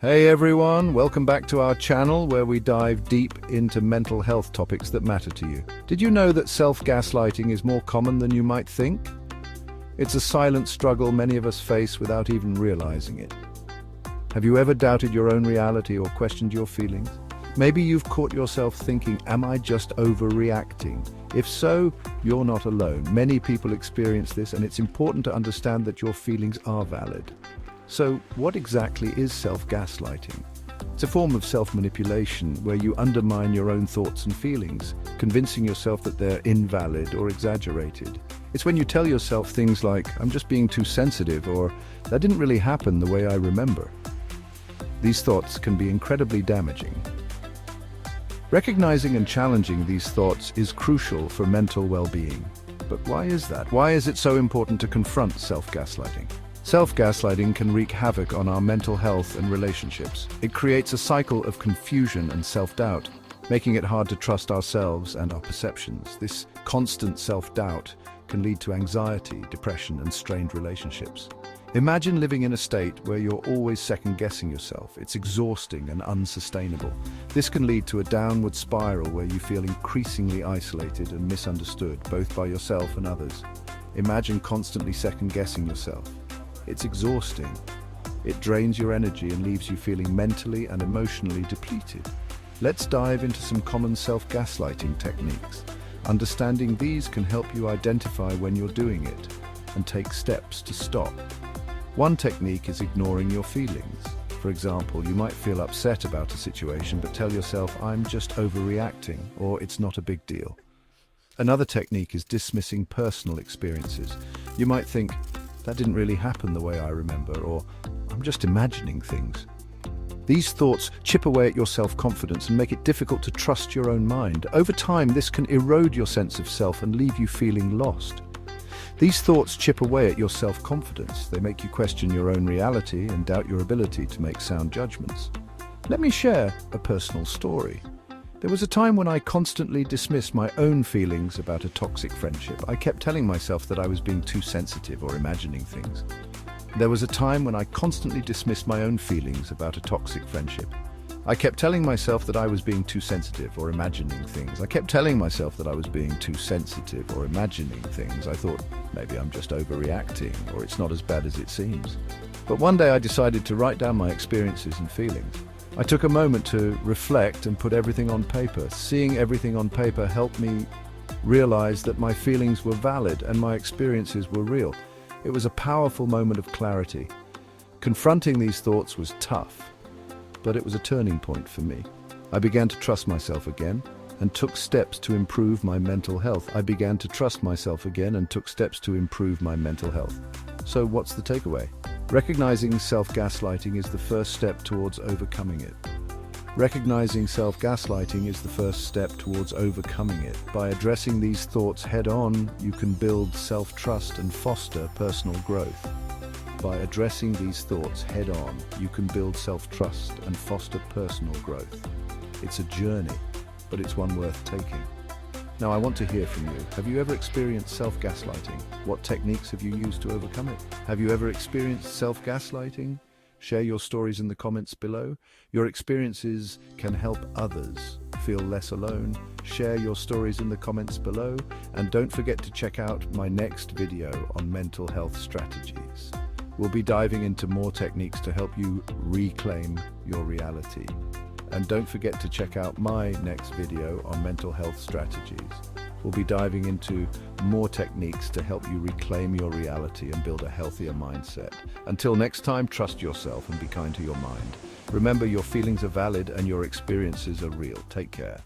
Hey everyone, welcome back to our channel where we dive deep into mental health topics that matter to you. Did you know that self-gaslighting is more common than you might think? It's a silent struggle many of us face without even realizing it. Have you ever doubted your own reality or questioned your feelings? Maybe you've caught yourself thinking, am I just overreacting? If so, you're not alone. Many people experience this, and it's important to understand that your feelings are valid. So, what exactly is self-gaslighting? It's a form of self-manipulation where you undermine your own thoughts and feelings, convincing yourself that they're invalid or exaggerated. It's when you tell yourself things like, I'm just being too sensitive, or that didn't really happen the way I remember. These thoughts can be incredibly damaging. Recognizing and challenging these thoughts is crucial for mental well-being. But why is that? Why is it so important to confront self-gaslighting? Self-gaslighting can wreak havoc on our mental health and relationships. It creates a cycle of confusion and self-doubt, making it hard to trust ourselves and our perceptions. This constant self-doubt can lead to anxiety, depression, and strained relationships. Imagine living in a state where you're always second-guessing yourself. It's exhausting and unsustainable. This can lead to a downward spiral where you feel increasingly isolated and misunderstood, both by yourself and others. Imagine constantly second-guessing yourself. It's exhausting. It drains your energy and leaves you feeling mentally and emotionally depleted. Let's dive into some common self-gaslighting techniques. Understanding these can help you identify when you're doing it and take steps to stop. One technique is ignoring your feelings. For example, you might feel upset about a situation but tell yourself, I'm just overreacting, or it's not a big deal. Another technique is dismissing personal experiences. You might think, that didn't really happen the way I remember, or I'm just imagining things. These thoughts chip away at your self-confidence and make it difficult to trust your own mind. Over time, this can erode your sense of self and leave you feeling lost. These thoughts chip away at your self-confidence. They make you question your own reality and doubt your ability to make sound judgments. Let me share a personal story. There was a time when I constantly dismissed my own feelings about a toxic friendship. I kept telling myself that I was being too sensitive or imagining things. There was a time when I constantly dismissed my own feelings about a toxic friendship. I kept telling myself that I was being too sensitive or imagining things. I kept telling myself that I was being too sensitive or imagining things. I thought, maybe I'm just overreacting, or it's not as bad as it seems. But one day I decided to write down my experiences and feelings. I took a moment to reflect and put everything on paper. Seeing everything on paper helped me realize that my feelings were valid and my experiences were real. It was a powerful moment of clarity. Confronting these thoughts was tough, but it was a turning point for me. I began to trust myself again and took steps to improve my mental health. I began to trust myself again and took steps to improve my mental health. So what's the takeaway? Recognizing self-gaslighting is the first step towards overcoming it. Recognizing self-gaslighting is the first step towards overcoming it. By addressing these thoughts head-on, you can build self-trust and foster personal growth. By addressing these thoughts head-on, you can build self-trust and foster personal growth. It's a journey, but it's one worth taking. Now, I want to hear from you. Have you ever experienced self-gaslighting? What techniques have you used to overcome it? Have you ever experienced self-gaslighting? Share your stories in the comments below. Your experiences can help others feel less alone. Share your stories in the comments below. And don't forget to check out my next video on mental health strategies. We'll be diving into more techniques to help you reclaim your reality. And don't forget to check out my next video on mental health strategies. We'll be diving into more techniques to help you reclaim your reality and build a healthier mindset. Until next time, trust yourself and be kind to your mind. Remember, your feelings are valid and your experiences are real. Take care.